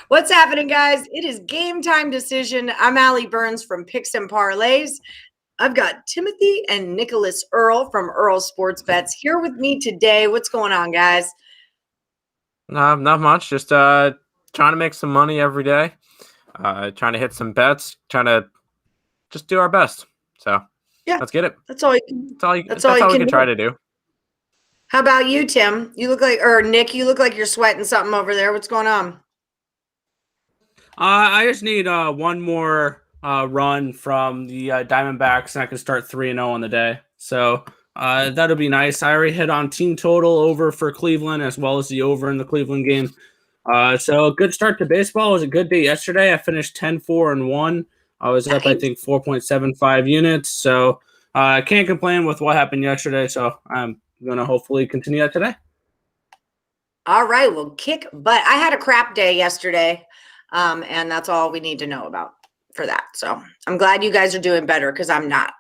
What's happening, guys? It is game time decision. I'm Allie Burns from Picks and Parlays. I've got Timothy and Nicholas Earle from Earle Sports Bets here with me today. What's going on, guys? Not much. Just trying to make some money every day. Trying to hit some bets. Trying to just do our best. So Yeah, let's get it. that's all you can. That's all we can try to do. How about you, Tim? You look like, or Nick, you look like you're sweating something over there. What's going on? I just need one more run from the Diamondbacks, and I can start 3-0 on the day. So that'll be nice. I already hit on team total over for Cleveland as well as the over in the Cleveland game. So a good start to baseball. It was a good day yesterday. I finished 10-4-1. I was up, I think, 4.75 units. So I can't complain with what happened yesterday. So I'm going to hopefully continue that today. All right, well, kick butt. I had a crap day yesterday. And that's all we need to know about for that. So I'm glad you guys are doing better because I'm not.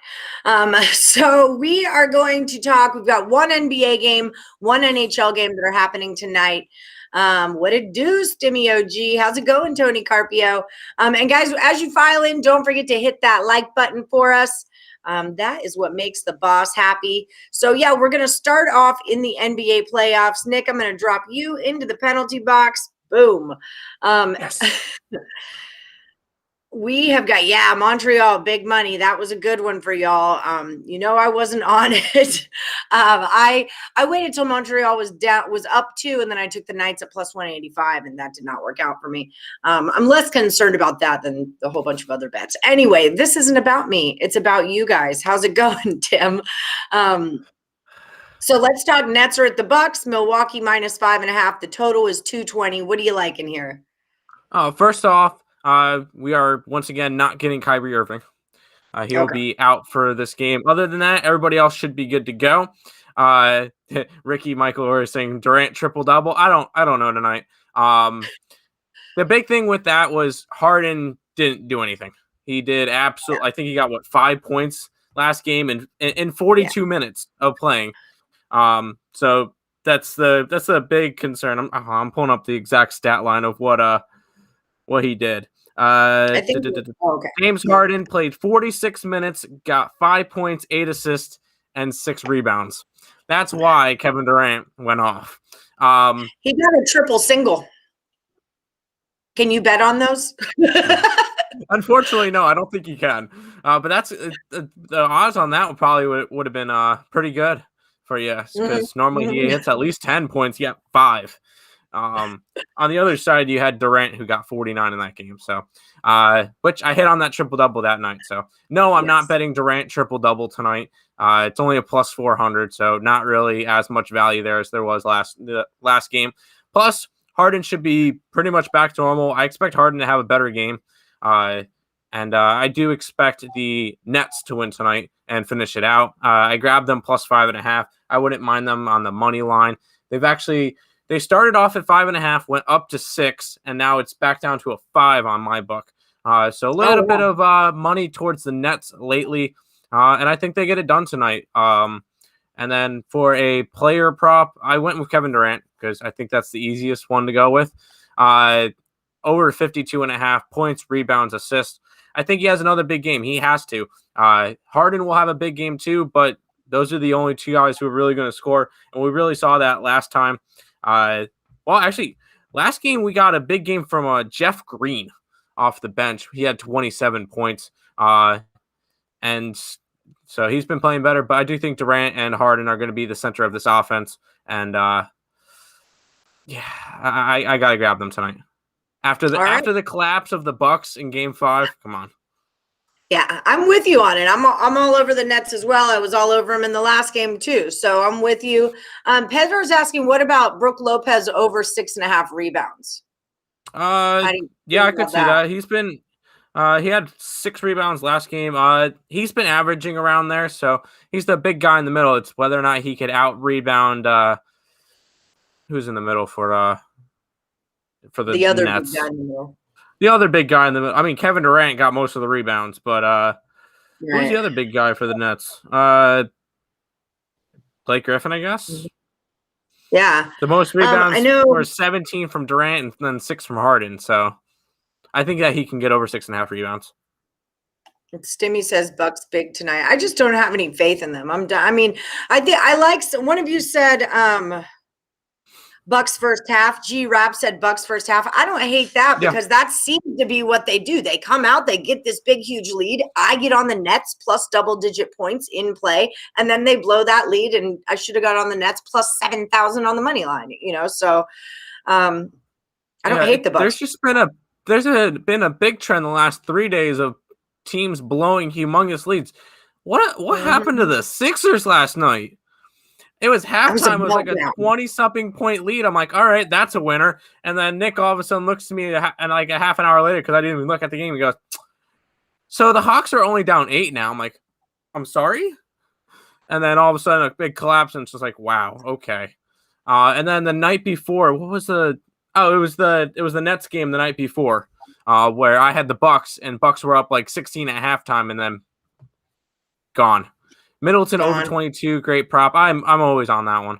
So we are going to talk. We've got one NBA game, one NHL game that are happening tonight. What it do, Stimmy OG? How's it going, Tony Carpio? And guys, as you file in, don't forget to hit that like button for us. That is what makes the boss happy. So yeah, we're going to start off in the NBA playoffs. Nick, I'm going to drop you into the penalty box. Boom. Yes. We have got, Montreal, big money. That was a good one for y'all. I wasn't on it. I waited till Montreal was up 2, and then I took the Knights at plus 185, and that did not work out for me. I'm less concerned about that than the whole bunch of other bets. Anyway, this isn't about me. It's about you guys. How's it going, Tim? So let's talk. Nets are at the Bucks. Milwaukee minus 5.5. The total is 220. What do you like in here? First off, we are once again not getting Kyrie Irving. He will be out for this game. Other than that, everybody else should be good to go. Ricky Michael are saying Durant triple-double. I don't know tonight. The big thing with that was Harden didn't do anything. He did absolutely. I think he got 5 points last game in 42 minutes of playing. So that's the big concern. I'm pulling up the exact stat line of what he did. James Harden played 46 minutes, got 5 points, 8 assists, and 6 rebounds. That's why Kevin Durant went off. He got a triple single. Can you bet on those? Unfortunately, no, I don't think you can. But that's the odds on that would have been pretty good for you, because normally he hits at least 10 points, yet 5. On the other side, you had Durant, who got 49 in that game. So, which I hit on that triple-double that night. So, no, I'm not betting Durant triple-double tonight. It's only a plus 400, so not really as much value there as there was last game. Plus, Harden should be pretty much back to normal. I expect Harden to have a better game. And I do expect the Nets to win tonight and finish it out. I grabbed them plus 5.5. I wouldn't mind them on the money line. They started off at 5.5, went up to 6, and now it's back down to a 5 on my book. So a little bit of money towards the Nets lately, and I think they get it done tonight. And then for a player prop, I went with Kevin Durant because I think that's the easiest one to go with. Over 52.5 points, rebounds, assists. I think he has another big game. He has to. Harden will have a big game too, but those are the only 2 guys who are really going to score, and we really saw that last time. Last game we got a big game from Jeff Green off the bench. He had 27 points, and so he's been playing better. But I do think Durant and Harden are going to be the center of this offense, and I gotta grab them tonight. After the collapse of the Bucks in Game 5, come on. Yeah, I'm with you on it. I'm all over the Nets as well. I was all over them in the last game too, so I'm with you. Pedro's asking, what about Brook Lopez over 6.5 rebounds? I could see that. He's been he had 6 rebounds last game. He's been averaging around there, so he's the big guy in the middle. It's whether or not he could out rebound who's in the middle for the other Nets. Big guy in the middle. The other big guy in the middle. I mean, Kevin Durant got most of the rebounds, but who's the other big guy for the Nets? Blake Griffin, I guess. Yeah. The most rebounds I know. were 17 from Durant and then 6 from Harden. So I think that he can get over 6.5 rebounds. Stimmy says Bucks big tonight. I just don't have any faith in them. I'm done. I mean, I think I like one of you said Bucks first half. G Rap said Bucks first half. I don't hate that because that seems to be what they do. They come out, they get this big, huge lead. I get on the Nets plus double-digit points in play, and then they blow that lead. And I should have got on the Nets plus 7,000 on the money line. So I don't hate the Bucks. There's been a big trend the last 3 days of teams blowing humongous leads. What happened to the Sixers last night? It was halftime. It was like a 20-something point lead. I'm like, all right, that's a winner. And then Nick all of a sudden looks to me and like a half an hour later, because I didn't even look at the game, he goes, so the Hawks are only down 8 now. I'm like, I'm sorry? And then all of a sudden a big collapse, and it's just like, wow, okay. And then the night before, what was it was the Nets game the night before, where I had the Bucks, and Bucks were up like 16 at halftime and then gone. Middleton over 22, great prop. I'm always on that one.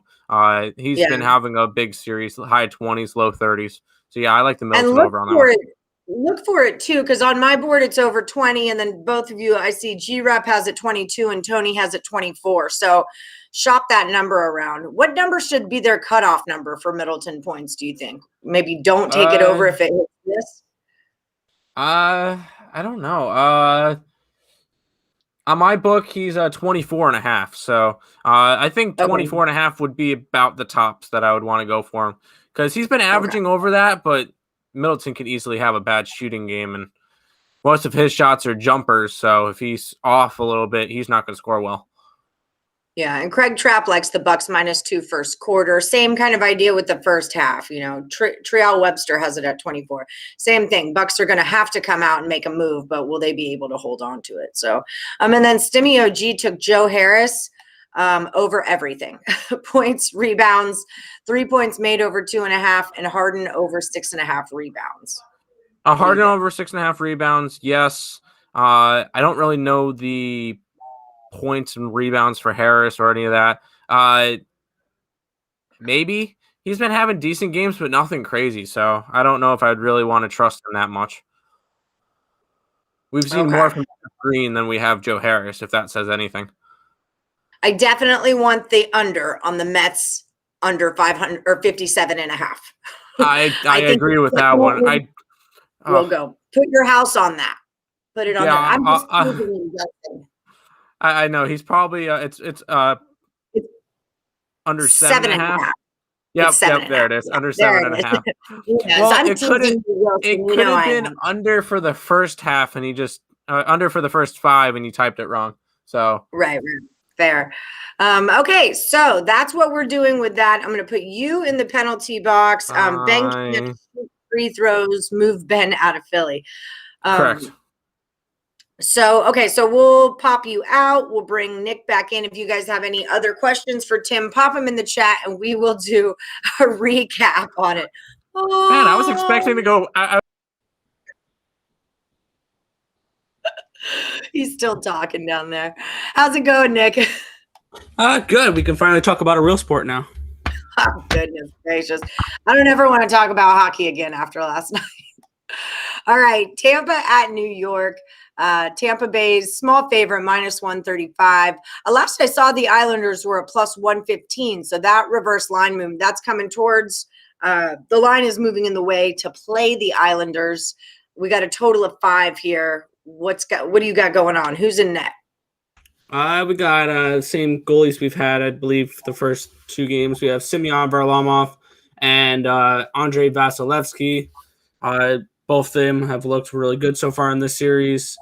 He's been having a big series, high 20s, low 30s. So yeah, I like the Middleton over on that one. Look for it too, because on my board it's over 20, and then both of you, I see G-Rep has it 22 and Tony has it 24. So shop that number around. What number should be their cutoff number for Middleton points, do you think? Maybe don't take it over if it hits this? I don't know. On my book, he's 24.5. So I think 24.5 would be about the tops that I would want to go for him, because he's been averaging over that, but Middleton could easily have a bad shooting game, and most of his shots are jumpers. So if he's off a little bit, he's not going to score well. Yeah, and Craig Trapp likes the Bucks -2 first quarter. Same kind of idea with the first half. Trial Webster has it at 24. Same thing. Bucks are going to have to come out and make a move, but will they be able to hold on to it? So, and then Stimmy OG took Joe Harris over everything. Points, rebounds, 3 points made over 2.5, and Harden over 6.5 rebounds. Harden over 6.5 rebounds, yes. I don't really know the points and rebounds for Harris or any of that. Maybe he's been having decent games, but nothing crazy. So I don't know if I'd really want to trust him that much. We've seen more from Green than we have Joe Harris, if that says anything. I definitely want the under on the Mets under 500 or 57.5. I agree with that one. We'll go. Put your house on that. Put it on there. I'm just I know he's probably it's under 7.5. Yep, there it is. Under 7.5. Well, it could have been under for the first half, and he just under for the first 5, and he typed it wrong. So right. Fair. Okay, so that's what we're doing with that. I'm going to put you in the penalty box. Ben can free throws, move Ben out of Philly. Correct. So, okay, so we'll pop you out. We'll bring Nick back in. If you guys have any other questions for Tim, pop them in the chat, and we will do a recap on it. Oh. Man, I was expecting to go. He's still talking down there. How's it going, Nick? Good. We can finally talk about a real sport now. Oh, goodness gracious. I don't ever want to talk about hockey again after last night. All right, Tampa at New York. Tampa Bay's small favorite, -135. Last I saw, the Islanders were a +115. So that reverse line move, that's coming towards the line is moving in the way to play the Islanders. We got a total of 5 here. What do you got going on? Who's in net? We got same goalies we've had, I believe, the first 2 games. We have Semyon Varlamov and Andrei Vasilevsky. Both of them have looked really good so far in this series.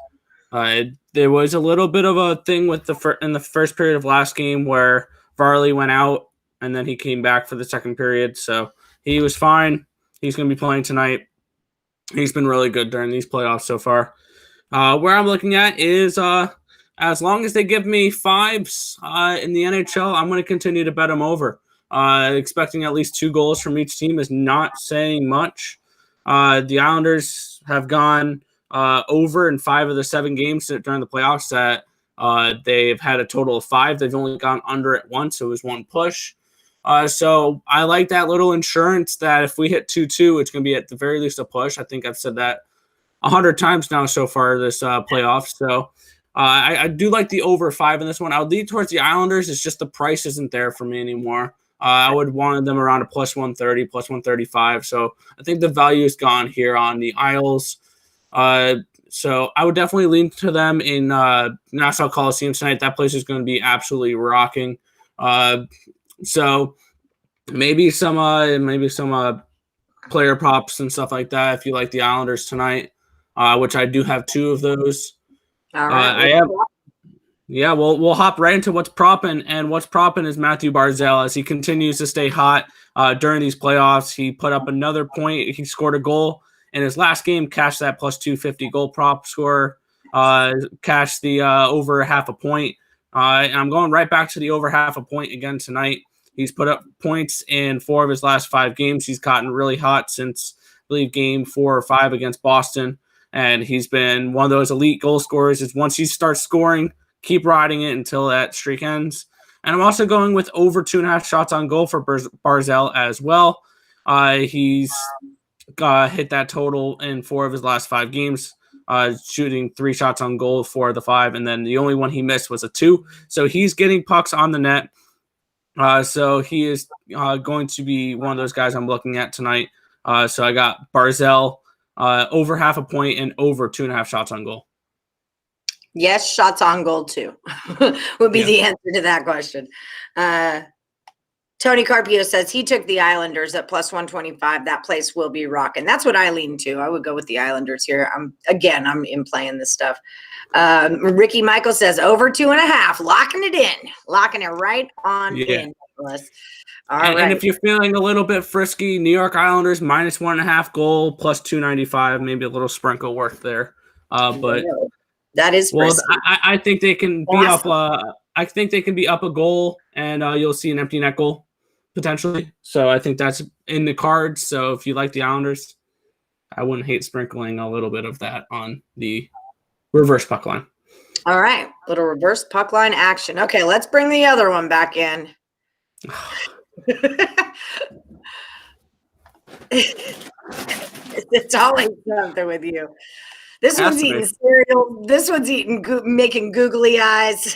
There was a little bit of a thing with in the first period of last game where Varley went out and then he came back for the second period. So he was fine. He's going to be playing tonight. He's been really good during these playoffs so far. Where I'm looking at is as long as they give me 5s in the NHL, I'm going to continue to bet them over. Expecting at least 2 goals from each team is not saying much. The Islanders have gone over in 5 of the 7 games during the playoffs that they've had a total of 5. They've only gone under it once. It was 1 push. So I like that little insurance that if we hit 2-2, it's going to be at the very least a push. I think I've said that 100 times now so far this playoff. So I do like the over 5 in this one. I would lead towards the Islanders. It's just the price isn't there for me anymore. I would want them around a plus 130, plus 135. So I think the value is gone here on the Isles. So I would definitely lean to them in Nassau Coliseum tonight. That place is going to be absolutely rocking. So maybe some player props and stuff like that if you like the Islanders tonight, which I do have 2 of those. All right. Yeah, we'll hop right into what's proppin', and what's proppin' is Matthew Barzel as he continues to stay hot during these playoffs. He put up another point. He scored a goal in his last game, cashed that plus 250 goal prop score, cashed the over half a point. And I'm going right back to the over half a point again tonight. He's put up points in 4 of his last 5 games. He's gotten really hot since, I believe, game 4 or 5 against Boston. And he's been one of those elite goal scorers. Is once he starts scoring, keep riding it until that streak ends. And I'm also going with over 2.5 shots on goal for Barzel as well. He's hit that total in 4 of his last 5 games, shooting 3 shots on goal, 4 of the 5. And then the only one he missed was a 2. So he's getting pucks on the net. So he is going to be one of those guys I'm looking at tonight. So I got Barzel over half a point and over 2.5 shots on goal. Yes, shots on goal too would be the answer to that question. Tony Carpio says he took the Islanders at plus 125. That place will be rocking. That's what I lean to. I would go with the Islanders here. I'm in playing this stuff. Ricky Michael says over 2.5, locking it right on in. And if you're feeling a little bit frisky, New York Islanders minus 1.5 goal plus 295, maybe a little sprinkle worth there. But that is frisky. I think they can be up. I think they can be up a goal, and you'll see an empty net goal potentially. So I think that's in the cards. So if you like the Islanders, I wouldn't hate sprinkling a little bit of that on the reverse puck line. All right, little reverse puck line action. Okay, let's bring the other one back in. It's always something with you. This one's eating cereal. This one's making googly eyes.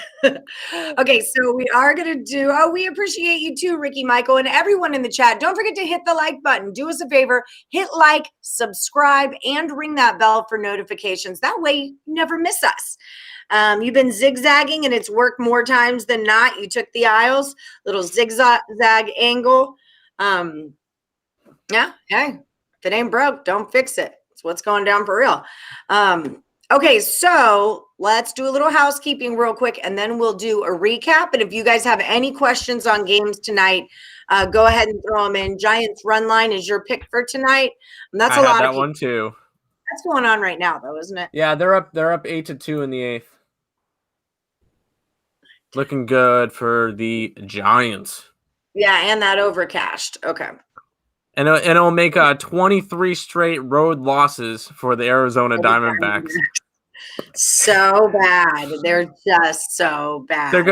Okay, so we are going to do, we appreciate you too, Ricky, Michael, and everyone in the chat. Don't forget to hit the like button. Do us a favor, hit like, subscribe, and ring that bell for notifications. That way you never miss us. You've been zigzagging, and it's worked more times than not. You took the aisles, little zigzag angle. Yeah, hey, if it ain't broke, don't fix it. It's what's going down for real. Okay, so let's do a little housekeeping real quick, and then we'll do a recap. And if you guys have any questions on games tonight, go ahead and throw them in. Giants run line is your pick for tonight. And that's a lot that of one too. That's going on right now, though, isn't it? Yeah, they're up 8-2 in the 8th. Looking good for the Giants. Yeah, and that overcashed. Okay. And it'll make 23 straight road losses for the Arizona Diamondbacks. So bad. They're just so bad. They're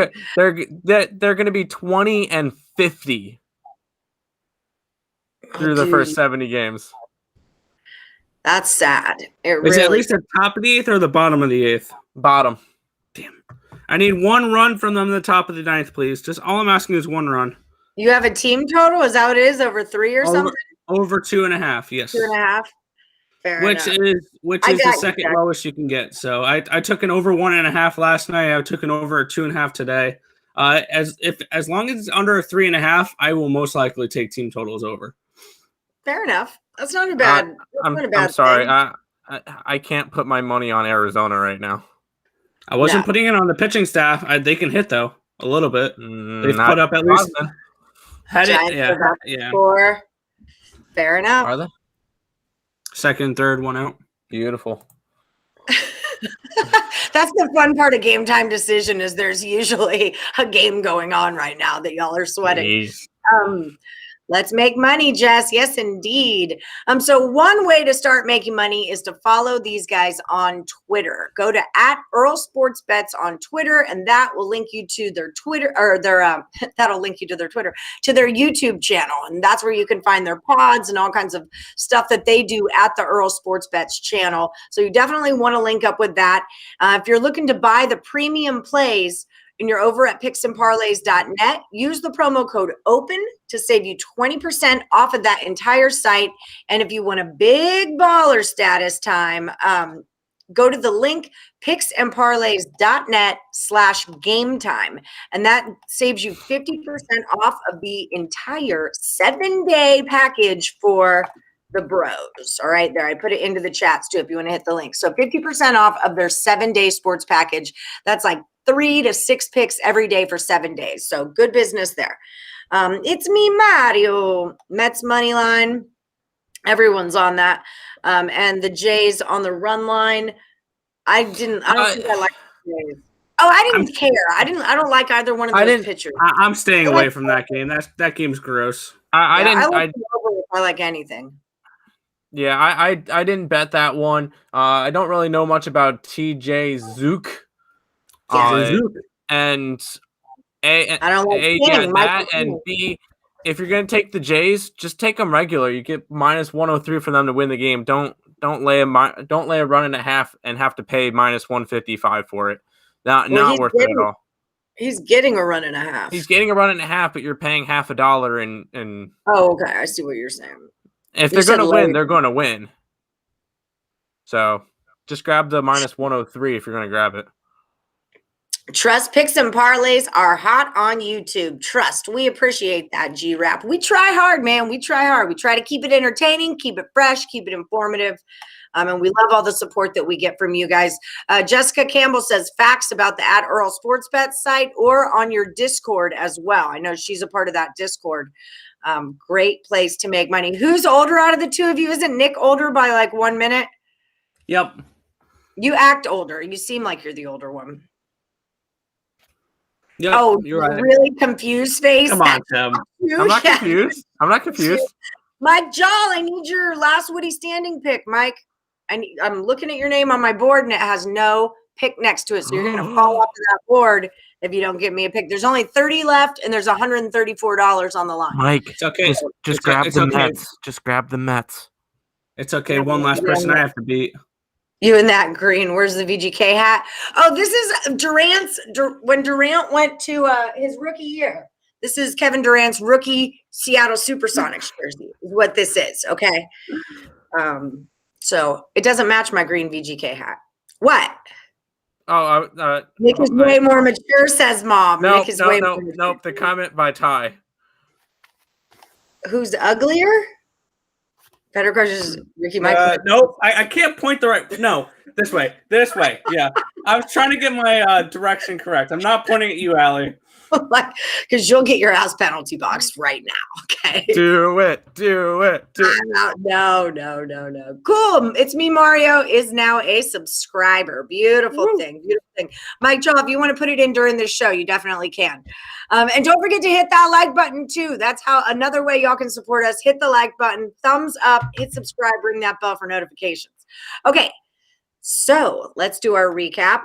good. They're going to be 20-50 through the first 70 games. That's sad. Is it at least the top of the 8th or the bottom of the 8th? Bottom. Damn. I need one run from them in the top of the 9th, please. Just all I'm asking is one run. You have a team total? Is that what it is? Over 3 or something? Over 2.5, yes. 2.5. Fair enough. Which is the second lowest you can get. So I took an over 1.5 last night. I took an over 2.5 today. As long as it's under a 3.5, I will most likely take team totals over. Fair enough. That's not a bad. I'm sorry. I can't put my money on Arizona right now. I wasn't putting it on the pitching staff. They can hit though a little bit. They've put up at least. Score. Fair enough. Are they? Second, third, one out. Beautiful. That's the fun part of game time decision is there's usually a game going on right now that y'all are sweating. Let's make money, Jess. Yes, indeed. So one way to start making money is to follow these guys on Twitter. Go to @EarleSportsBets on Twitter, and that will link you to their Twitter, or their that'll link you to their Twitter, to their YouTube channel, and that's where you can find their pods and all kinds of stuff that they do at the Earle Sports Bets channel. So you definitely want to link up with that. If you're looking to buy the premium plays, and you're over at picksandparlays.net, use the promo code OPEN to save you 20% off of that entire site. And if you want a big baller status time, go to the link picksandparlays.net/game time. And that saves you 50% off of the entire 7-day package for the bros. All right, there, I put it into the chats too if you want to hit the link. So 50% off of their 7-day sports package. That's like 3 to 6 picks every day for 7 days. So good business there. It's me, Mario. Mets money line. Everyone's on that. And the Jays on the run line. I don't think I like the Jays. Oh, I didn't care. I don't like either one of those pitchers. I'm staying away from that game. That game's gross. I like anything. Yeah, I didn't bet that one. I don't really know much about TJ Zook. And I don't like that, and B, if you're gonna take the Jays, just take them regular. You get -103 for them to win the game. Don't lay a run and a half and have to pay -155 for it. Not worth it at all. He's getting a run and a half. He's getting a run and a half, but you're paying half a dollar and. Oh, okay. I see what you're saying. If they're gonna win, they're gonna win. So just grab the -103 if you're gonna grab it. Trust picks and parlays are hot on YouTube. Trust. We appreciate that, G-Rap. We try hard, man. We try hard. We try to keep it entertaining, keep it fresh, keep it informative. And we love all the support that we get from you guys. Jessica Campbell says facts about the @Earle Sports Bet site or on your Discord as well. I know she's a part of that Discord. Great place to make money. Who's older out of the two of you? Isn't Nick older by like 1 minute? Yep. You act older. You seem like you're the older one. Yep, oh, you're right. Really confused face. Come on, Tim. I'm not confused. I'm not confused. Mike Joll, I need your last Woody standing pick, Mike. I'm looking at your name on my board, and it has no pick next to it. So you're going to fall off of that board if you don't give me a pick. There's only 30 left, and there's $134 on the line. Mike, it's okay. Just grab the Mets. Just grab the Mets. It's okay. One last person I have to beat. You in that green. Where's the VGK hat? Oh, this is Durant's. When Durant went to his rookie year. This is Kevin Durant's rookie Seattle Supersonics jersey is what this is, okay? So it doesn't match my green VGK hat. What? Nick is way more mature, says Mom. Nope, nope. The comment by Ty. Who's uglier? Better crushes Ricky Michael. Nope, I can't point the right. No, this way. Yeah, I was trying to get my direction correct. I'm not pointing at you, Allie. Because you'll get your ass penalty boxed right now. Okay. Do it. No. Cool. It's me. Mario is now a subscriber. Beautiful thing. Mike Joe, if you want to put it in during this show, you definitely can. And don't forget to hit that like button too. That's how another way y'all can support us. Hit the like button, thumbs up, hit subscribe, ring that bell for notifications. Okay. So let's do our recap.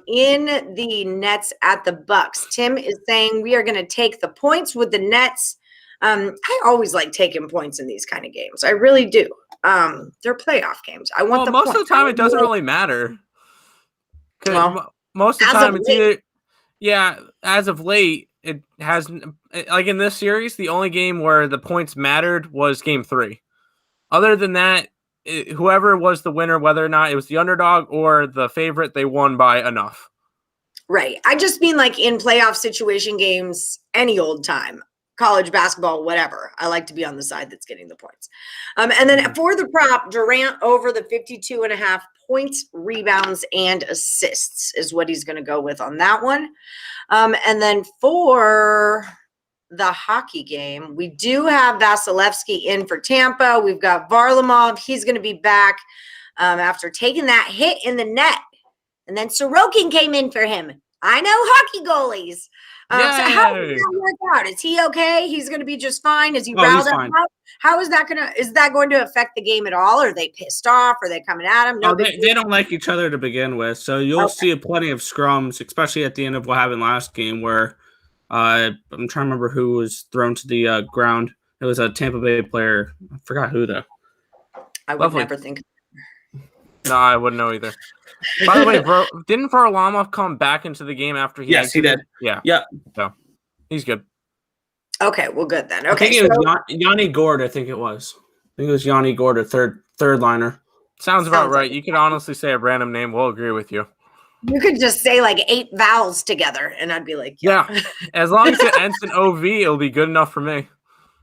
In the Nets at the Bucks, Tim is saying we are going to take the points with the Nets. I always like taking points in these kind of games. I really do. They're playoff games. I want most of the time it doesn't really matter. Most of the time it's either as of late it has, like in this series, the only game where the points mattered was game 3. Other than that, whoever was the winner, whether or not it was the underdog or the favorite, they won by enough. Right. I just mean like in playoff situation games, any old time, college basketball, whatever. I like to be on the side that's getting the points. And then for the prop, Durant over the 52.5 points, rebounds, and assists is what he's going to go with on that one. And then for the hockey game, we do have Vasilevsky in for Tampa. We've got Varlamov. He's going to be back after taking that hit in the net. And then Sorokin came in for him. I know hockey goalies. So how does Yay! that work out? Is he okay? He's going to be just fine. Is he Oh, riled he's up? fine. How is that going to affect the game at all? Are they pissed off? Are they coming at him? No, Oh, they don't like each other to begin with, so you'll see plenty of scrums, especially at the end of what happened last game, where I'm trying to remember who was thrown to the ground. It was a Tampa Bay player. I forgot who though. I would never think. No, I wouldn't know either. By the way, didn't Varlamov come back into the game after he? Yes, he did. Yeah. So he's good. Okay, well, good then. Okay, I think it was Yanni Gord. I think it was Yanni Gord, a third liner. Sounds about right. You could honestly say a random name. We'll agree with you. You could just say like 8 vowels together, and I'd be like, yeah. As long as it ends in OV, it'll be good enough for me.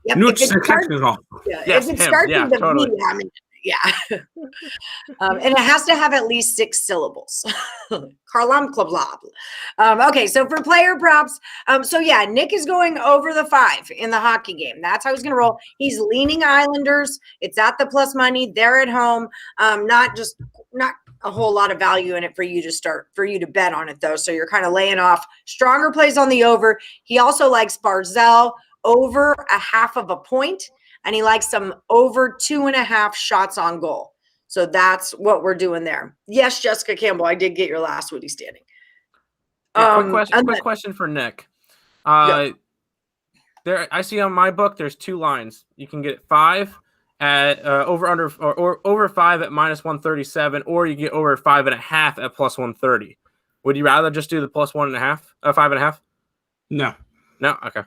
Yep. If it starts with the totally. V, I mean, yeah. And it has to have at least 6 syllables. Carlam Klablab. Okay, so for player props, so yeah, Nick is going over the 5 in the hockey game. That's how he's going to roll. He's leaning Islanders. It's at the plus money. They're at home. Not a whole lot of value in it for you to bet on it though. So you're kind of laying off stronger plays on the over. He also likes Barzel over 0.5 point. And he likes some over 2.5 shots on goal. So that's what we're doing there. Yes, Jessica Campbell, I did get your last Woody standing. Quick question for Nick. There, I see on my book there's 2 lines. You can get 5 at or over 5 at -137, or you get over 5.5 at +130. Would you rather just do the +1.5, 5.5? No. Okay.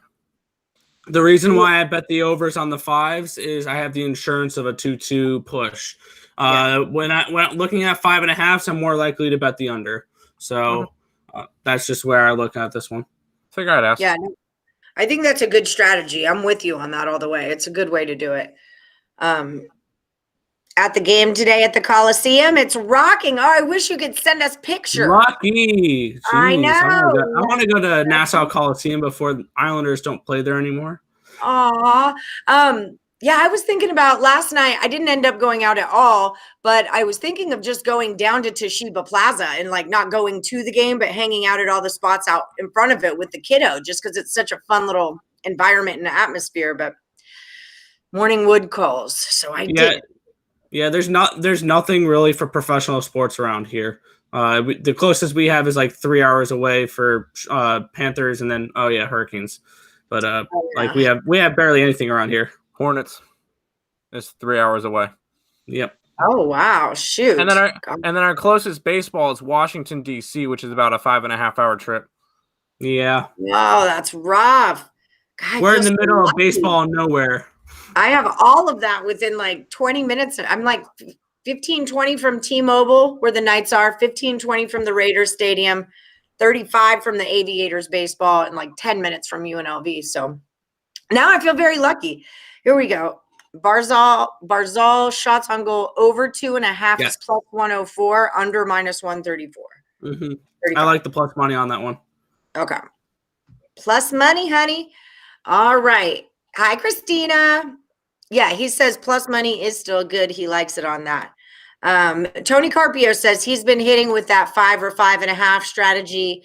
The reason why I bet the overs on the 5s is I have the insurance of a 2-2 push. When I'm looking at 5.5s, I'm more likely to bet the under. So that's just where I look at this one. Figure I'd ask. Yeah, I think that's a good strategy. I'm with you on that all the way. It's a good way to do it. At the game today at the Coliseum, it's rocking. Oh, I wish you could send us pictures. Lucky. Jeez, I know. I want to go to Nassau Coliseum before the Islanders don't play there anymore. Aw. Yeah, I was thinking about last night. I didn't end up going out at all, but I was thinking of just going down to Toshiba Plaza and like not going to the game, but hanging out at all the spots out in front of it with the kiddo, just because it's such a fun little environment and atmosphere. But morning wood calls, so I did. Yeah, there's nothing really for professional sports around here. The closest we have is like 3 hours away for Panthers, and then Hurricanes. But we have barely anything around here. Hornets is 3 hours away. Yep. Oh wow, shoot! And then our closest baseball is Washington D.C., which is about a 5.5-hour trip. Yeah. Oh, that's rough. God, we're in the middle of baseball nowhere. I have all of that within like 20 minutes. I'm like 15, 20 from T-Mobile, where the Knights are, 15, 20 from the Raiders Stadium, 35 from the Aviators baseball, and like 10 minutes from UNLV. So now I feel very lucky. Here we go. Barzel shots on goal over 2.5 is plus 104, under -134. Mm-hmm. I like the plus money on that one. Okay. Plus money, honey. All right. Hi, Christina. Yeah, he says plus money is still good. He likes it on that. Tony Carpio says he's been hitting with that 5 or 5.5 strategy.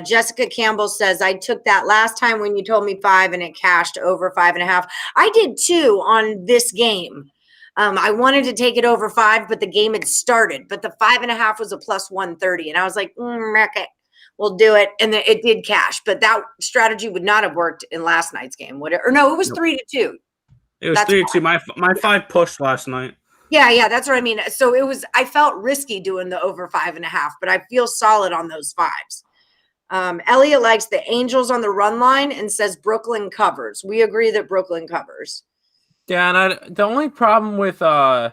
Jessica Campbell says, I took that last time when you told me 5 and it cashed over 5.5. I did too on this game. I wanted to take it over 5, but the game had started. But the 5.5 was a plus 130. And I was like, okay, we'll do it. And then it did cash. But that strategy would not have worked in last night's game, would it? Or no, it was 3-2. It was 3-2. My 5 pushed last night. Yeah, that's what I mean. So I felt risky doing the over 5.5, but I feel solid on those 5s. Elliot likes the Angels on the run line and says Brooklyn covers. We agree that Brooklyn covers. Yeah, and the only problem with the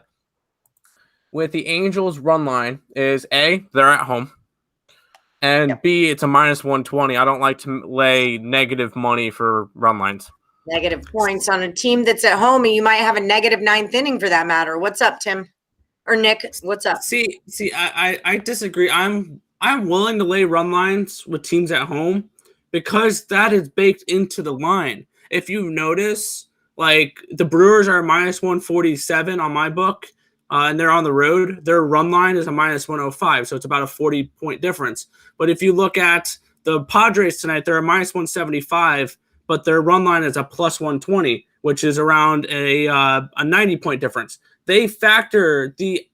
Angels run line is A, they're at home, and B, it's a -120. I don't like to lay negative money for run lines. Negative points on a team that's at home, and you might have a negative 9th inning for that matter. What's up, Tim? Or Nick, what's up? See, I disagree. I'm willing to lay run lines with teams at home because that is baked into the line. If you notice, like the Brewers are -147 on my book, and they're on the road. Their run line is a -105, so it's about a 40-point difference. But if you look at the Padres tonight, they're a minus 175, but their run line is a plus 120, which is around a 90-point difference. They factor the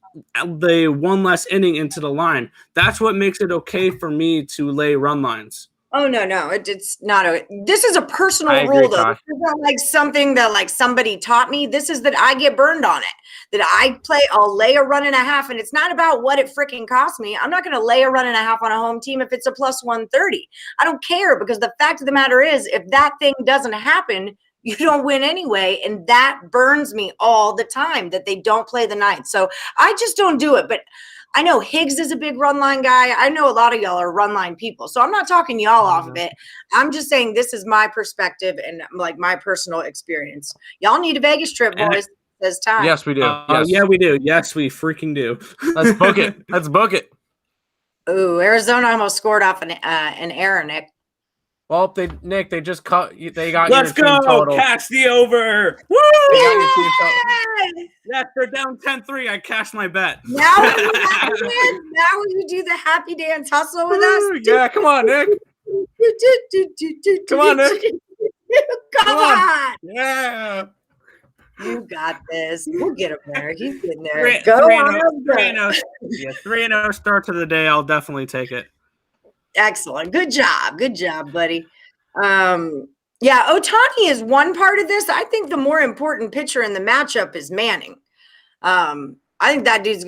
one less inning into the line. That's what makes it okay for me to lay run lines. Oh, no. It's not this is a personal rule, though. This is not like something that like somebody taught me. This is that I get burned on it, that I'll lay a run and a half. And it's not about what it freaking cost me. I'm not going to lay a run and a half on a home team if it's a plus 130. I don't care, because the fact of the matter is, if that thing doesn't happen, you don't win anyway. And that burns me all the time that they don't play the ninth. So I just don't do it. But I know Higgs is a big run line guy. I know a lot of y'all are run line people. So I'm not talking y'all off of it. I'm just saying this is my perspective and like my personal experience. Y'all need a Vegas trip, boys. It's time. Yes, we do. Yes. Yeah, we do. Yes, we freaking do. Let's book it. Let's book it. Ooh, Arizona almost scored off an error, Nick. Well, they just cut. They got. Let's your team go. total. Cash the over. Woo! Yes, they're down 10-3. I cashed my bet. Now will you do the happy dance hustle with us? Yeah, come on, Nick. Come on, Nick. Come on. Yeah. You got this. We'll get him there. He's getting there. 3-0 start to the day. I'll definitely take it. Excellent. Good job, buddy. Yeah, Ohtani is one part of this. I think the more important pitcher in the matchup is Manning. I think that dude's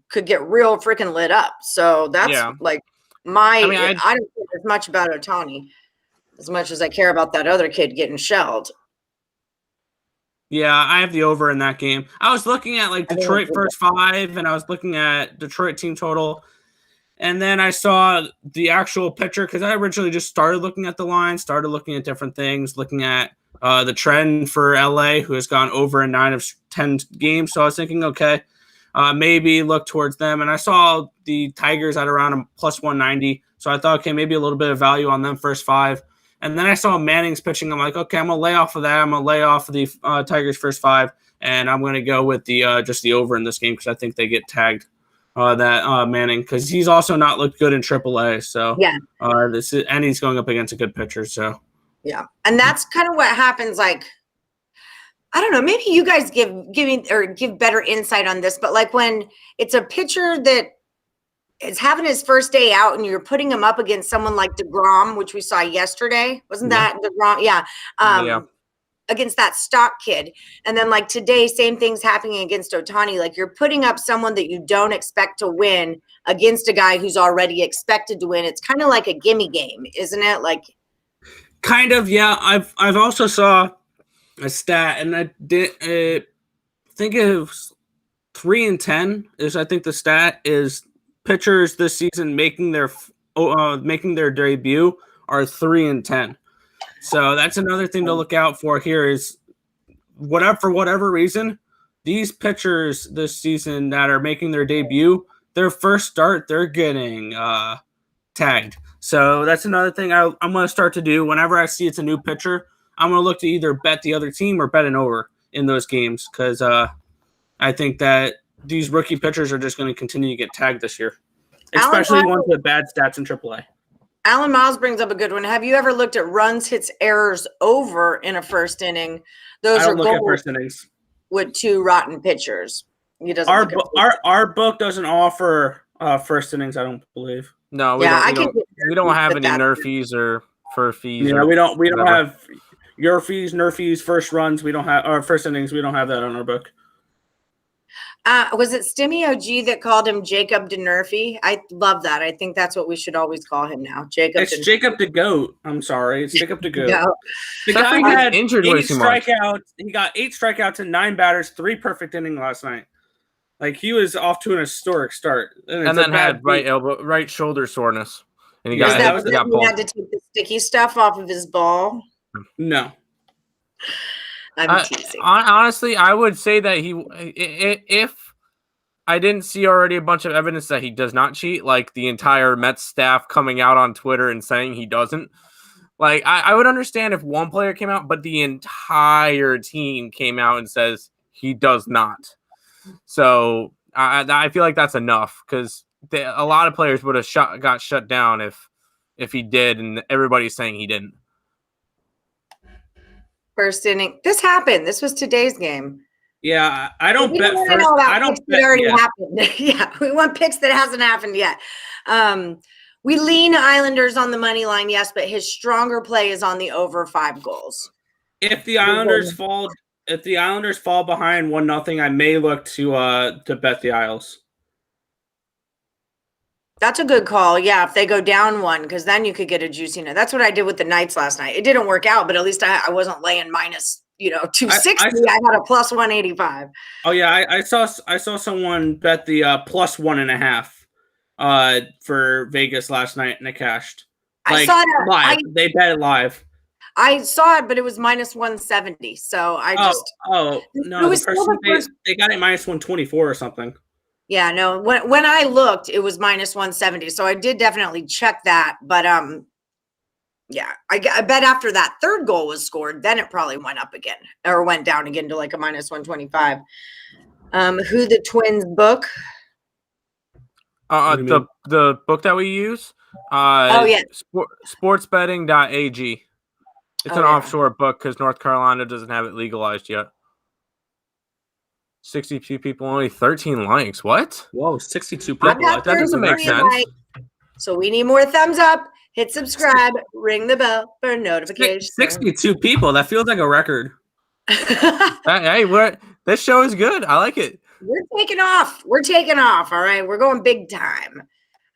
could get real freaking lit up. So that's like I don't care as much about Ohtani as much as I care about that other kid getting shelled. Yeah, I have the over in that game. I was looking at like Detroit first 5, and I was looking at Detroit team total. And then I saw the actual pitcher, because I originally just started looking at the line, started looking at different things, looking at the trend for LA, who has gone over in 9 of 10 games. So I was thinking, okay, maybe look towards them. And I saw the Tigers at around a plus 190. So I thought, okay, maybe a little bit of value on them first 5. And then I saw Manning's pitching. I'm like, okay, I'm going to lay off of that. I'm going to lay off of the Tigers first 5. And I'm going to go with the just the over in this game, because I think they get tagged. Manning, because he's also not looked good in AAA. So and he's going up against a good pitcher. So yeah, and that's kind of what happens. Like, I don't know, maybe you guys give better insight on this, but like when it's a pitcher that is having his first day out, and you're putting him up against someone like DeGrom, which we saw yesterday, wasn't that DeGrom? Yeah. Against that stock kid. And then like today, same thing's happening against Ohtani. Like you're putting up someone that you don't expect to win against a guy who's already expected to win. It's kind of like a gimme game, isn't it? Like kind of, yeah. I've also saw a stat, and I think it was 3 and 10 is, I think the stat is pitchers this season making their debut are 3 and 10. So that's another thing to look out for here is for whatever reason, these pitchers this season that are making their debut, their first start, they're getting tagged. So that's another thing I'm going to start to do whenever I see it's a new pitcher. I'm going to look to either bet the other team or bet an over in those games, because I think that these rookie pitchers are just going to continue to get tagged this year, especially ones with bad stats in AAA. Alan Miles brings up a good one. Have you ever looked at runs, hits, errors over in a first inning? Those I don't are look at first innings with 2 rotten pitchers. Our book doesn't offer first innings, I don't believe. No, we don't have any nerf fees or fur fees. Yeah, we don't have your fees, nerf fees, first runs. We don't have our first innings. We don't have that on our book. Was it Stimmy OG that called him Jacob DeNerfy? I love that. I think that's what we should always call him now. Jacob the GOAT. I'm sorry. It's Jacob the GOAT. No. The guy had injured 8 strikeouts. He got 8 strikeouts in 9 batters, 3 perfect innings last night. Like, he was off to an historic start. And then had right shoulder soreness. And he got pulled. He had to take the sticky stuff off of his ball? No. I'm teasing. Honestly, I would say that if I didn't see already a bunch of evidence that he does not cheat, like the entire Mets staff coming out on Twitter and saying he doesn't, like I would understand if one player came out, but the entire team came out and says he does not. So I feel like that's enough, because a lot of players would have got shut down if if he did, and everybody's saying he didn't. First inning. This happened. This was today's game. Yeah, I don't We bet don't first. know about I don't picks bet. that already Yeah. happened. Yeah, we want picks that hasn't happened yet. We lean Islanders on the money line, yes, but his stronger play is on the over 5 goals. If the Islanders fall behind 1-0, I may look to bet the Isles. That's a good call. Yeah, if they go down 1, because then you could get a juicy. That's what I did with the Knights last night. It didn't work out, but at least I wasn't laying minus 260. I had a plus 185. Oh yeah, I saw someone bet the plus 1.5 for Vegas last night, and it cashed. I saw it live. They bet it live. I saw it, but it was minus 170. So I just no, they got it minus 124 or something. Yeah, no. When I looked, it was minus 170. So I did definitely check that, but yeah, I bet after that third goal was scored, then it probably went up again or went down again to like a minus 125. Who the Twins book? The book that we use. Sportsbetting.ag. It's an offshore book because North Carolina doesn't have it legalized yet. 62 people, only 13 likes. What? Whoa, 62 people. That doesn't make sense. So we need more thumbs up. Hit subscribe. Ring the bell for notifications. 62 people. That feels like a record. Hey, this show is good. I like it. We're taking off. All right. We're going big time.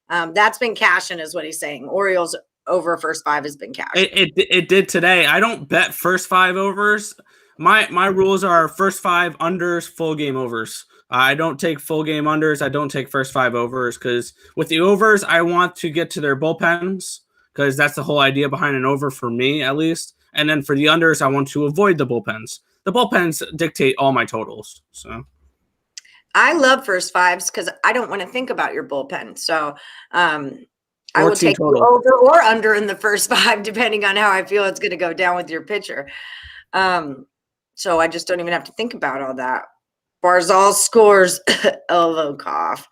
That's been cashing, is what he's saying. Orioles over first 5 has been cashed. It did today. I don't bet first 5 overs. My rules are first 5 unders, full game overs. I don't take full game unders. I don't take first 5 overs because with the overs, I want to get to their bullpens because that's the whole idea behind an over for me, at least. And then for the unders, I want to avoid the bullpens. The bullpens dictate all my totals. So I love first 5s because I don't want to think about your bullpen. So I will take you over or under in the first 5, depending on how I feel it's going to go down with your pitcher. So I just don't even have to think about all that. Barzel scores elbow cough.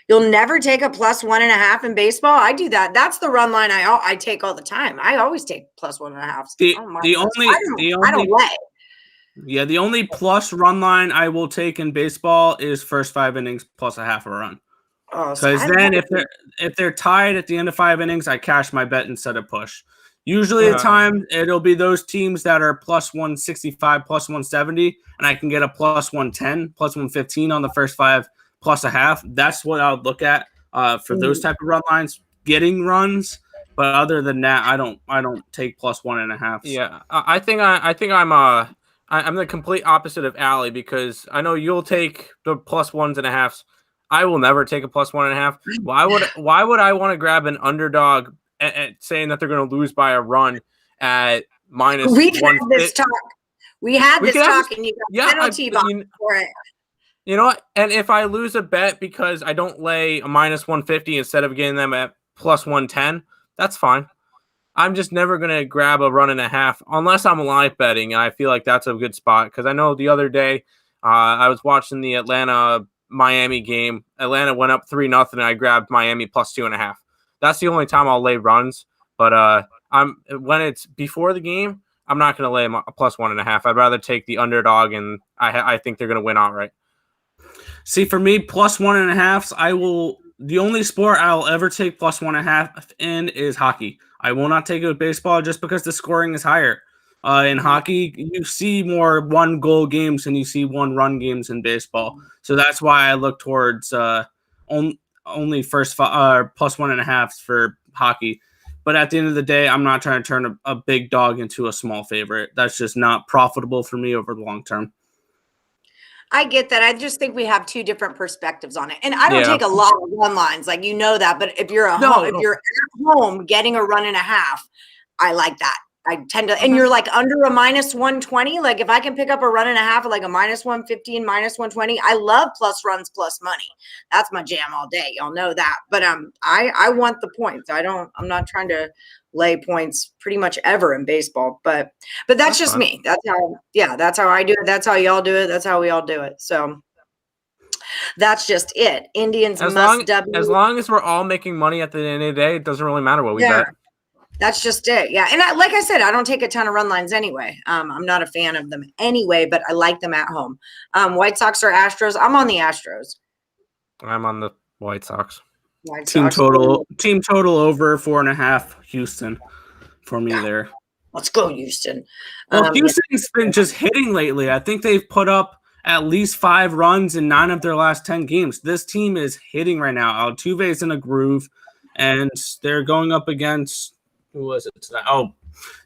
You'll never take a plus 1.5 in baseball. I do that. That's the run line I take all the time. I always take plus 1.5. I don't lay. Yeah, the only plus run line I will take in baseball is first 5 innings plus a half a run. Because then if they're tied at the end of 5 innings, I cash my bet instead of push. Usually the time it'll be those teams that are plus 165, plus 170, and I can get a plus 110, plus 115 on the first 5 plus a half. That's what I would look at for those type of run lines, getting runs. But other than that, I don't take plus 1.5. Yeah, I think I'm the complete opposite of Allie because I know you'll take the plus 1.5s. I will never take a plus 1.5. Why would I want to grab an underdog and saying that they're going to lose by a run at minus 1? Had this talk. We had this talk, and you got penalty box for it. You know what? And if I lose a bet because I don't lay a minus 150 instead of getting them at plus 110, that's fine. I'm just never going to grab a 1.5 unless I'm live betting. And I feel like that's a good spot because I know the other day I was watching the Atlanta-Miami game. Atlanta went up 3-0 and I grabbed Miami plus 2.5. That's the only time I'll lay runs. But when it's before the game, I'm not going to lay a plus 1.5. I'd rather take the underdog, and I think they're going to win outright. See, for me, plus 1.5s, the only sport I'll ever take plus 1.5 in is hockey. I will not take it with baseball just because the scoring is higher. In hockey, you see more 1-goal games than you see 1-run games in baseball. So that's why I look towards only first plus 1.5s for hockey. But at the end of the day, I'm not trying to turn a big dog into a small favorite. That's just not profitable for me over the long term. I get that. I just think we have 2 different perspectives on it. And I don't take a lot of run lines, like but if you're if you're at home getting a 1.5, I like that. I tend to, and you're like under a minus 120. Like if I can pick up a 1.5 at like a minus 115, minus 120, I love plus runs plus money. That's my jam all day. Y'all know that. But I want the points. I'm not trying to lay points pretty much ever in baseball. But that's just me. That's how I do it. That's how y'all do it. That's how we all do it. So that's just it. Indians as long as we're all making money at the end of the day, it doesn't really matter what we bet. That's just it. Yeah. And like I said, I don't take a ton of run lines anyway. I'm not a fan of them anyway, but I like them at home. White Sox or Astros? I'm on the Astros. I'm on the White Sox. White Team Sox. total over 4.5 Houston for me there. Let's go, Houston. Well, Houston's been just hitting lately. I think they've put up at least 5 runs in 9 of their last 10 games. This team is hitting right now. Altuve's in a groove, and they're going up against who was it tonight? Oh,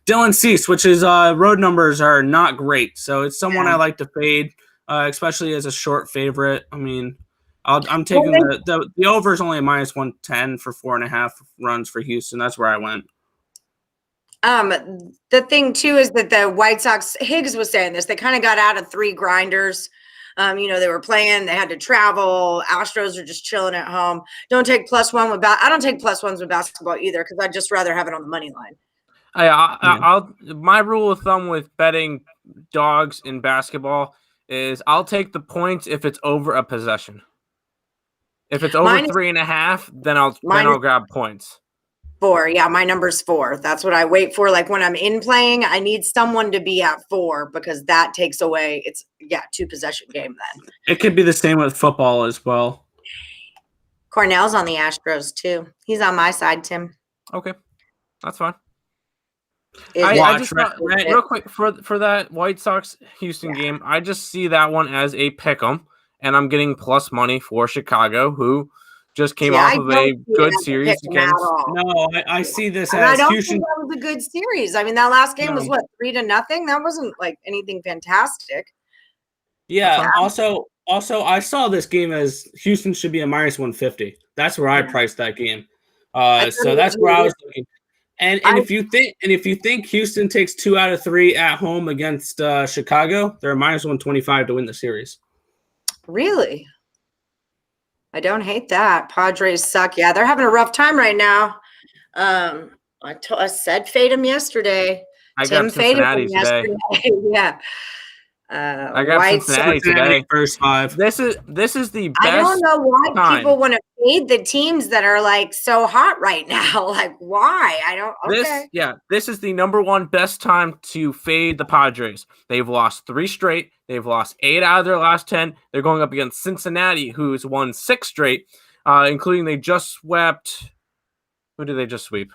Dylan Cease, which is road numbers are not great. So it's someone I like to fade, especially as a short favorite. I mean, I'm taking the over is only a -110 for 4.5 runs for Houston. That's where I went. The thing too is that the White Sox, Higgs was saying this, they kind of got out of 3 grinders. They were playing, they had to travel. Astros are just chilling at home. Don't take +1 with I don't take +1s with basketball either, because I'd just rather have it on the money line. My rule of thumb with betting dogs in basketball is I'll take the points if it's over a possession. If it's over 3.5, then I'll grab points. 4. Yeah, my number's 4. That's what I wait for. Like when I'm in playing, I need someone to be at 4 because that takes away. It's 2 possession game then. It could be the same with football as well. Cornell's on the Astros too. He's on my side, Tim. Okay, that's fine. I just real quick for that White Sox Houston game, I just see that one as a pick 'em, and I'm getting plus money for Chicago, who just came off of a good series against. No, I see this as Houston. Think that was a good series. I mean, that last game was what, 3-0? That wasn't like anything fantastic. Yeah. Also, I saw this game as Houston should be a -150. That's where I priced that game. So that's where I was looking. And if you think Houston takes 2 out of 3 at home against Chicago, they're a -125 to win the series. Really? I don't hate that. Padres suck. Yeah, they're having a rough time right now. I said fade them yesterday. Tim faded them yesterday. Yeah. I got Cincinnati today. First 5. This is the best. I don't know why people want to fade the teams that are like so hot right now. Like why? I don't. Okay. This is the number 1 best time to fade the Padres. They've lost 3 straight. They've lost 8 out of their last 10. They're going up against Cincinnati, who's won 6 straight, including they just swept. Who did they just sweep?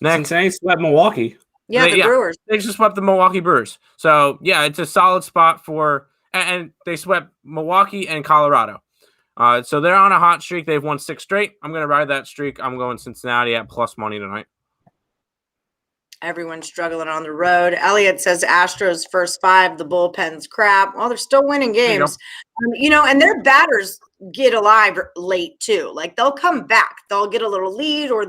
Next, Cincinnati swept Milwaukee. Yeah, the Brewers. They just swept the Milwaukee Brewers. So, it's a solid spot and they swept Milwaukee and Colorado. So they're on a hot streak. They've won 6 straight. I'm going to ride that streak. I'm going Cincinnati at plus money tonight. Everyone's struggling on the road. Elliot says Astros first 5, the bullpen's crap. Well, they're still winning games. And their batters get alive late too. Like they'll come back. They'll get a little lead or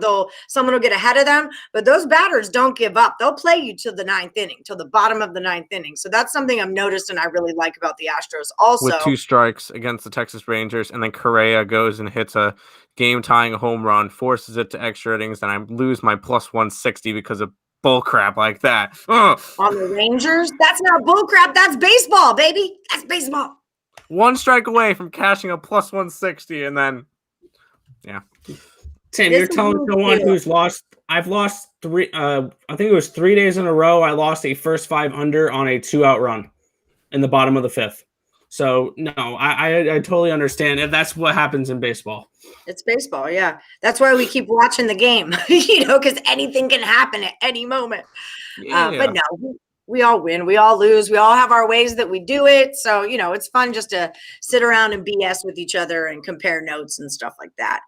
someone will get ahead of them. But those batters don't give up. They'll play you to the 9th inning, till the bottom of the 9th inning. So that's something I've noticed and I really like about the Astros. Also, with 2 strikes against the Texas Rangers, and then Correa goes and hits a game-tying home run, forces it to extra innings, and I lose my plus 160 because of bull crap like that. On the Rangers? That's not bull crap. That's baseball, baby. That's baseball. 1 strike away from cashing a plus 160, and then, Tim, you're telling someone who's lost. I've lost 3. I think it was 3 days in a row. I lost a first 5 under on a 2-out run in the bottom of the 5th. So no, I totally understand if that's what happens in baseball. It's baseball, yeah. That's why we keep watching the game, because anything can happen at any moment. But no, we all win, we all lose, we all have our ways that we do it. So it's fun just to sit around and BS with each other and compare notes and stuff like that.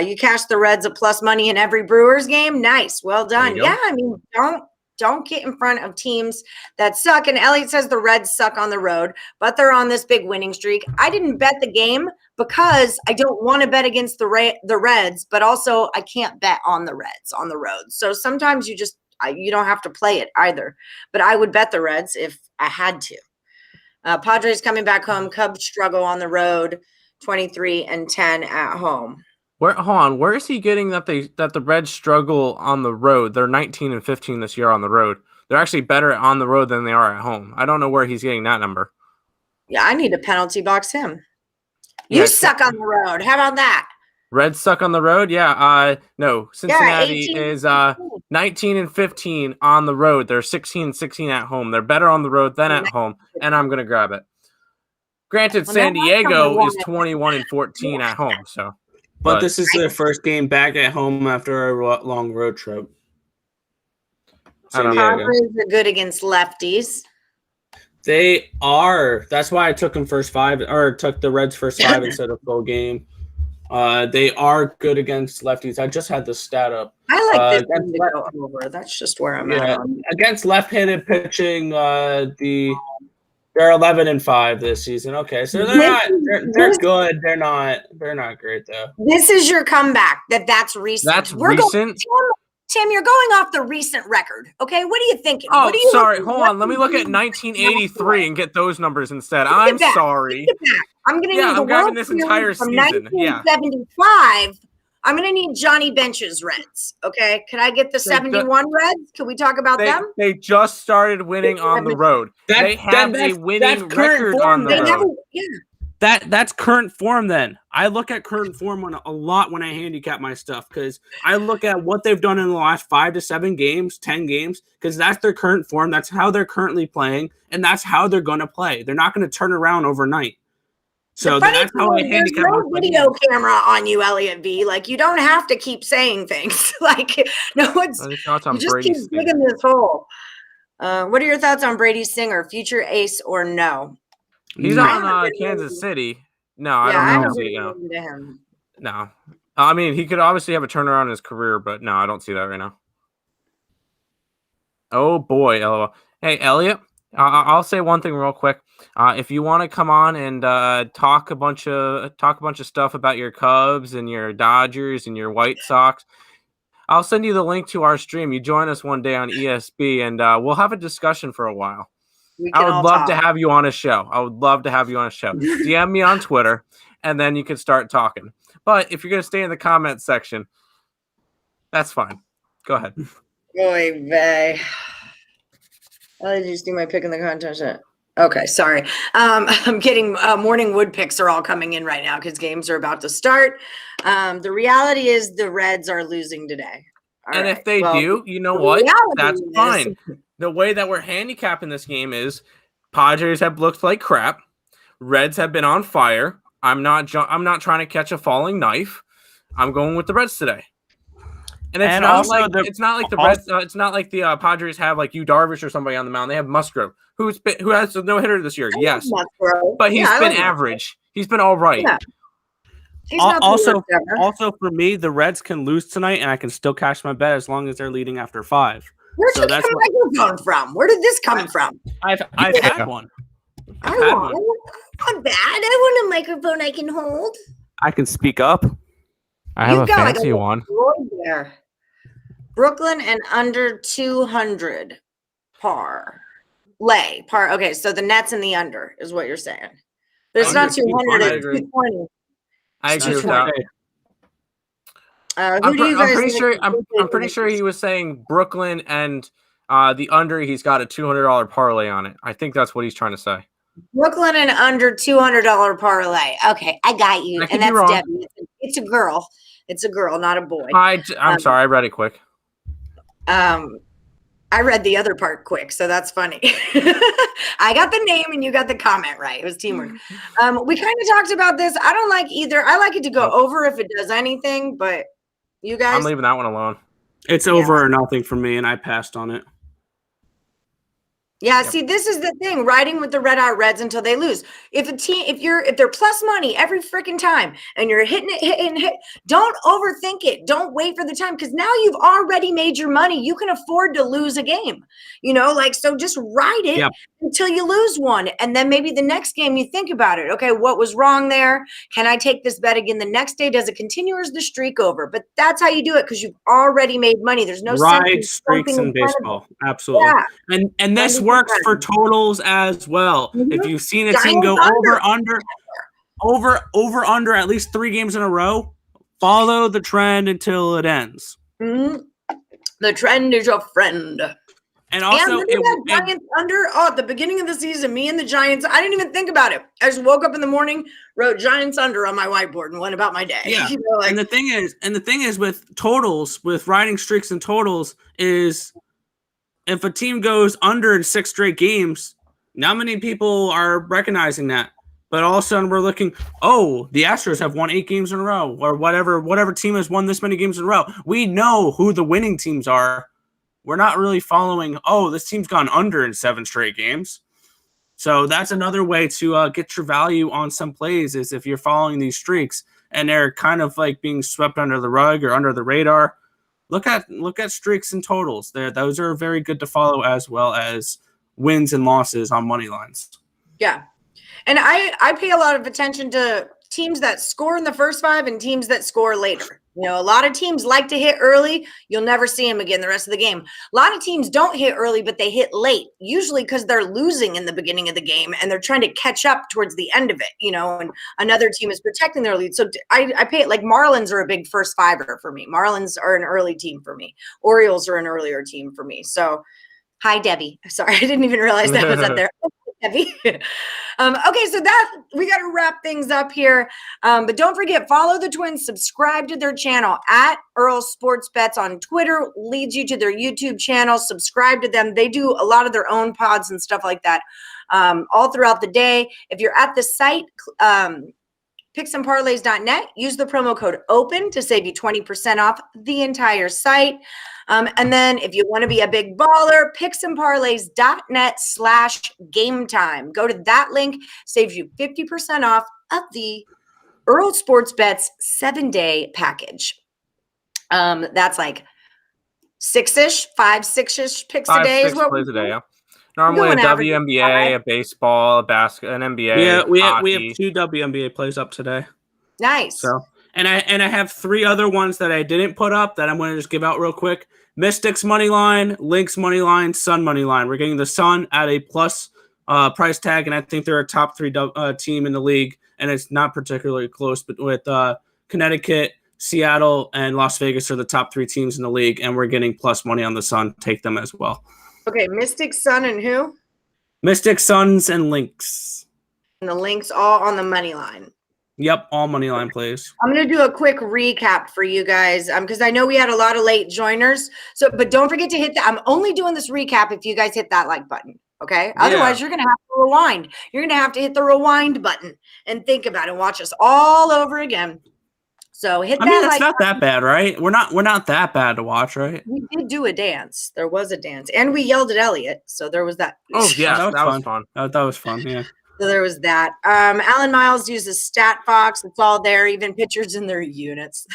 You cash the Reds a plus money in every Brewers game. Nice, well done. Yeah, I mean, don't get in front of teams that suck. And Elliot says the Reds suck on the road, but they're on this big winning streak. I didn't bet the game because I don't want to bet against the Reds, but also I can't bet on the Reds on the road. So sometimes you don't have to play it either. But I would bet the Reds if I had to. Padres coming back home. Cubs struggle on the road, 23-10 at home. Where is he getting that the Reds struggle on the road? They're 19-15 this year on the road. They're actually better on the road than they are at home. I don't know where he's getting that number. Yeah, I need to penalty box him. You suck on the road. How about that? Reds suck on the road. Yeah. No, Cincinnati 18 is 19-15 on the road. They're 16-16 at home. They're better on the road than at home, and I'm gonna grab it. Granted, Well, San now that's Diego number is 21-14 at home. So, But this is their first game back at home after a long road trip. I don't San know. Diego. Padres are good against lefties. They are. That's why I took them first 5, or took the Reds first 5 instead of full game. They are good against lefties. I just had the stat up. I like this against one to go over. That's just where I'm at. On. Against left-handed pitching, they're 11-5 this season. Okay, so they're good. They're not great though. This is your comeback. That's recent. That's recent. Tim, you're going off the recent record. Okay, what are you thinking? Oh, what are you sorry. Hold on. Let me look at 1983 and get those numbers instead. I'm sorry. I'm going to need the I'm grabbing World this Series entire from season. 1975. I'm going to need Johnny Bench's Reds. Okay, can I get the 71 Reds? Can we talk about them? They just started winning on the road. They have a winning record on the road. That's current form then. I look at current form a lot when I handicap my stuff because I look at what they've done in the last 5 to 7 games, 10 games, because that's their current form. That's how they're currently playing, and that's how they're going to play. They're not going to turn around overnight. So that's how I handicap. There's no video camera on you, Elliot V. Like, you don't have to keep saying things. Like, no one's. You just keep digging this hole. What are your thoughts on Brady Singer, future ace or no? He's on Kansas City. No, I don't see him. No. I mean, he could obviously have a turnaround in his career, but no, I don't see that right now. Oh boy, LOL. Hey, Elliot, I'll say one thing real quick. If you want to come on and talk a bunch of stuff about your Cubs and your Dodgers and your White Sox, I'll send you the link to our stream. You join us one day on ESB, and we'll have a discussion for a while. I would love to have you on a show. DM me on Twitter, and then you can start talking. But if you're going to stay in the comments section, that's fine. Go ahead. Oy vey. I just do my pick in the contest. Okay, sorry. I'm getting morning wood picks are all coming in right now because games are about to start. The reality is the Reds are losing today. If they do, you know what? That's fine. The way that we're handicapping this game is Padres have looked like crap. Reds have been on fire. I'm not trying to catch a falling knife. I'm going with the Reds today. And it's not like the Reds. It's not like the Padres have like Yu Darvish or somebody on the mound. They have Musgrove, who has no hitter this year. Yes, but he's been average. He's been all right. Yeah. Also for me, the Reds can lose tonight, and I can still cash my bet as long as they're leading after 5. Where'd you get a microphone from? Where did this come from? I've had one. Not bad. I want a microphone I can hold. I can speak up. I have a fancy one. There. Brooklyn and under 200 par. Okay, so the Nets and the under is what you're saying. But it's not 200, it's 220. I agree with that. I'm pretty sure he was saying Brooklyn and the under. He's got a $200 parlay on it. I think that's what he's trying to say. Brooklyn and under $200 parlay. Okay, I got you. And that's Debbie. It's a girl. It's a girl, not a boy. I'm sorry. I read it quick. I read the other part quick, so that's funny. I got the name and you got the comment right. It was teamwork. We kind of talked about this. I don't like either. I like it to go over if it does anything, but you guys. I'm leaving that one alone. It's over or nothing for me, and I passed on it. Yeah, see, this is the thing, riding with the red hot Reds until they lose. If they're plus money every freaking time and you're hitting it, don't overthink it. Don't wait for the time because now you've already made your money. You can afford to lose a game, so just ride it until you lose one. And then maybe the next game you think about it. Okay, what was wrong there? Can I take this bet again the next day? Does it continue or is the streak over? But that's how you do it because you've already made money. There's no ride streaks in baseball. Absolutely. Yeah. And this works for totals as well. Mm-hmm. If you've seen a team go over under at least 3 games in a row, follow the trend until it ends. Mm-hmm. The trend is your friend. And also, remember that Giants under? Oh, at the beginning of the season, me and the Giants, I didn't even think about it. I just woke up in the morning, wrote Giants under on my whiteboard, and went about my day. Yeah. You know, like, and the thing is with totals, with riding streaks and totals, is if a team goes under in 6 straight games, not many people are recognizing that. But all of a sudden we're looking, oh, the Astros have won 8 games in a row, or whatever team has won this many games in a row. We know who the winning teams are. We're not really following, oh, this team's gone under in 7 straight games. So that's another way to get your value on some plays, is if you're following these streaks and they're kind of like being swept under the rug or under the radar. Look at streaks and totals. Those are very good to follow, as well as wins and losses on money lines. yeah. And I pay a lot of attention to teams that score in the first 5 and teams that score later. You know, a lot of teams like to hit early. You'll never see them again the rest of the game. A lot of teams don't hit early, but they hit late, usually because they're losing in the beginning of the game and they're trying to catch up towards the end of it, you know, and another team is protecting their lead. So I pay it like Marlins are a big first 5er for me. Marlins are an early team for me. Orioles are an earlier team for me. So hi, Debbie. Sorry, I didn't even realize that was up there. Debbie. Okay, so that we got to wrap things up here. But don't forget, follow the Twins, subscribe to their channel at Earle Sports Bets on Twitter, leads you to their YouTube channel. Subscribe to them. They do a lot of their own pods and stuff like that all throughout the day. If you're at the site, picksandparlays.net, use the promo code OPEN to save you 20% off the entire site. And then if you want to be a big baller, picksandparlays.net/game time. Go to that link, saves you 50% off of the Earle Sports Bets 7-day package. That's like 6-ish, 5-6-ish picks a day is what plays a day, yeah. Normally a WNBA, a baseball, a basket, an NBA. Yeah, we have 2 WNBA plays up today. Nice. So and I have 3 other ones that I didn't put up that I'm going to just give out real quick. Mystics money line, Lynx money line, Sun money line. We're getting the Sun at a plus price tag, and I think they're a top 3 team in the league, and it's not particularly close. But with Connecticut, Seattle, and Las Vegas are the top 3 teams in the league, and we're getting plus money on the Sun. Take them as well. Okay, Mystic, Sun, and who? Mystic, Suns, and Lynx. And the Lynx all on the money line. Yep, all money line plays. I'm going to do a quick recap for you guys because I know we had a lot of late joiners. So, but don't forget to hit that. I'm only doing this recap if you guys hit that like button. Okay. Otherwise, you're going to have to rewind. You're going to have to hit the rewind button and think about it and watch us all over again. So hit that. I mean, that's not that bad, right? We're not that bad to watch, right? We did do a dance. There was a dance, and we yelled at Elliot. So there was that. Oh yeah, that was fun. That was fun. Yeah. So there was that. Alan Miles uses StatFox. It's all there, even pictures in their units.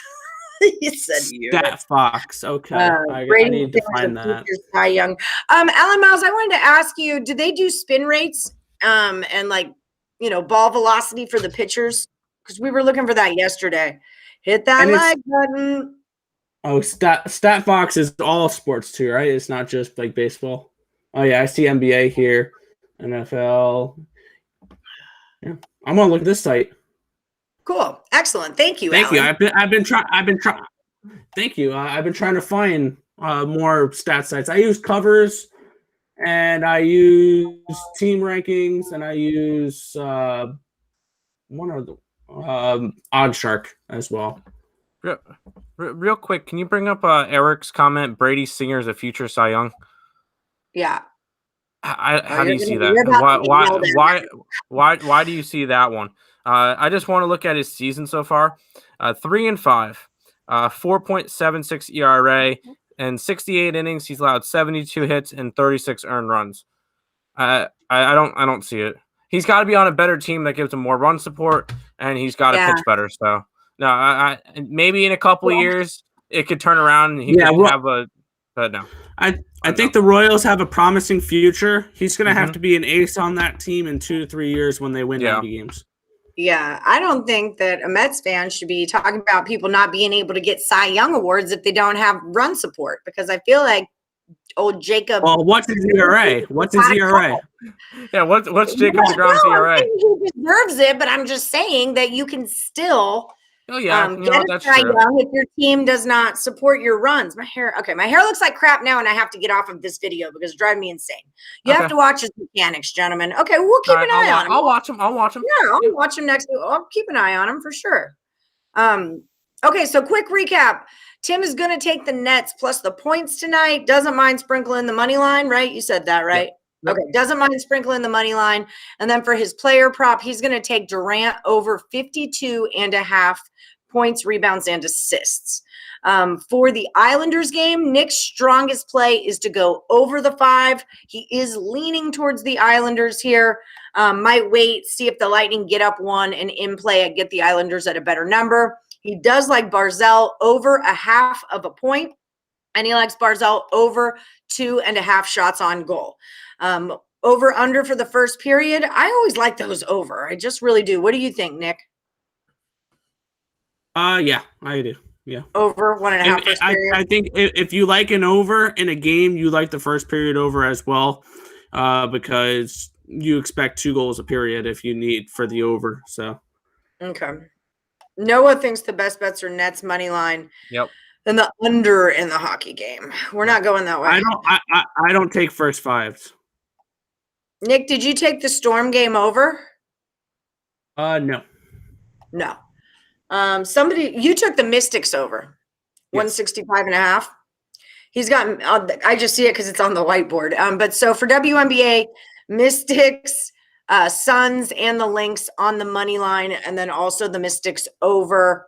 He said units. StatFox. Okay. I need to find that. Cy Young. Alan Miles, I wanted to ask you, do they do spin rates and like, you know, ball velocity for the pitchers? Because we were looking for that yesterday. Hit that like button. Oh, StatFox is all sports too, right? It's not just like baseball. Oh yeah, I see NBA here, NFL. Yeah, I'm gonna look at this site. Cool, excellent. Thank you. Thank Alan. you. I've been trying. Thank you. I've been trying to find more stat sites. I use Covers, and I use Team Rankings, and I use one of the OddsShark as well. Real quick, can you bring up Eric's comment? Brady Singer is a future Cy Young. Yeah. How do you see that? Why do you see that one? I just want to look at his season so far. 3-5, 4.76 ERA, and 68 innings. He's allowed 72 hits and 36 earned runs. I don't see it. He's got to be on a better team that gives him more run support, and he's got to pitch better. So no, I maybe in a couple of years it could turn around and he could have a. But no. I think the Royals have a promising future. He's going to have to be an ace on that team in 2 to 3 years when they win 90 games. Yeah, I don't think that a Mets fan should be talking about people not being able to get Cy Young awards if they don't have run support, because I feel like old Jacob. Well, what's his ERA? What's his ERA? Yeah, what's Jacob DeGrom's ERA? He deserves it, but I'm just saying that you can still Oh yeah, Get a that's Cy true. Young if your team does not support your runs. My hair looks like crap now, and I have to get off of this video because it's driving me insane. You have Okay. to watch his mechanics, gentlemen. Okay, we'll keep All an right, eye on him. I'll watch him. I'll watch him. Yeah, I'll watch him next. I'll keep an eye on him for sure. Okay, so quick recap. Tim is going to take the Nets plus the points tonight. Doesn't mind sprinkling the money line, right? You said that, right? Yep. Okay, doesn't mind sprinkling the money line. And then for his player prop, he's going to take Durant over 52.5 points, rebounds, and assists. For the Islanders game, Nick's strongest play is to go over the 5. He is leaning towards the Islanders here. Might wait, see if the Lightning get up 1 and in play get the Islanders at a better number. He does like Barzel over 0.5 point, and he likes Barzel over 2.5 shots on goal. Over under for the first period. I always like those over. I just really do. What do you think, Nick? Yeah, I do. Yeah. Over 1.5 first period. I think if you like an over in a game, you like the first period over as well, because you expect 2 goals a period if you need for the over. So. Okay. Noah thinks the best bets are Nets money line. Yep. And the under in the hockey game. We're not going that way. I don't take first 5s. Nick, did you take the Storm game over? No. No. You took the Mystics over. Yes. 165.5. He's got, I just see it because it's on the whiteboard. But so for WNBA, Mystics, Suns, and the Lynx on the money line, and then also the Mystics over.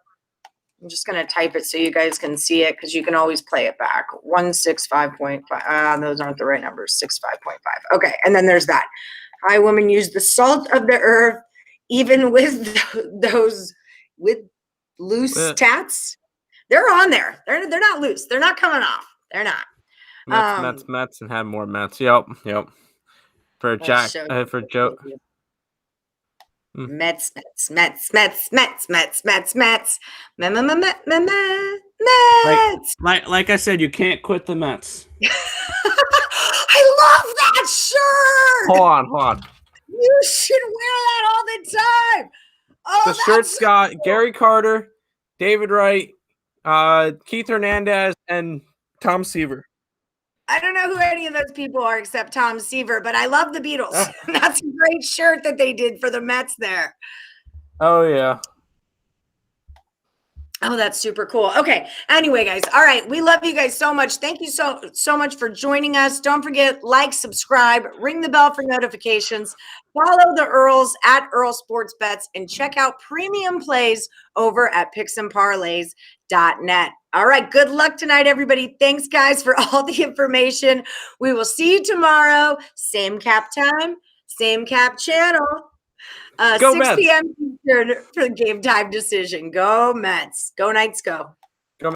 I'm just going to type it so you guys can see it because you can always play it back. 165.5. Those aren't the right numbers. 65.5. Okay. And then there's that. Hi, women use the salt of the earth, even with those with loose tats. They're on there. They're not loose. They're not coming off. They're not. Mets, and had more Mets. Yep. For Jack, for Joe. Mets. Like I said, you can't quit the Mets. I love that shirt. Hold on. You should wear that all the time. Oh, the shirt's got Gary Carter, David Wright, Keith Hernandez, and Tom Seaver. I don't know who any of those people are except Tom Seaver, but I love the Beatles. That's a great shirt that they did for the Mets there. Oh, yeah. Oh, that's super cool. Okay. Anyway, guys. All right. We love you guys so much. Thank you so much for joining us. Don't forget, like, subscribe, ring the bell for notifications, follow the Earls at Earle Sports Bets, and check out premium plays over at picksandparlays.net. All right. Good luck tonight, everybody. Thanks, guys, for all the information. We will see you tomorrow. Same cap time, same cap channel. 6 p.m. for the game time decision. Go Mets. Go Knights, go.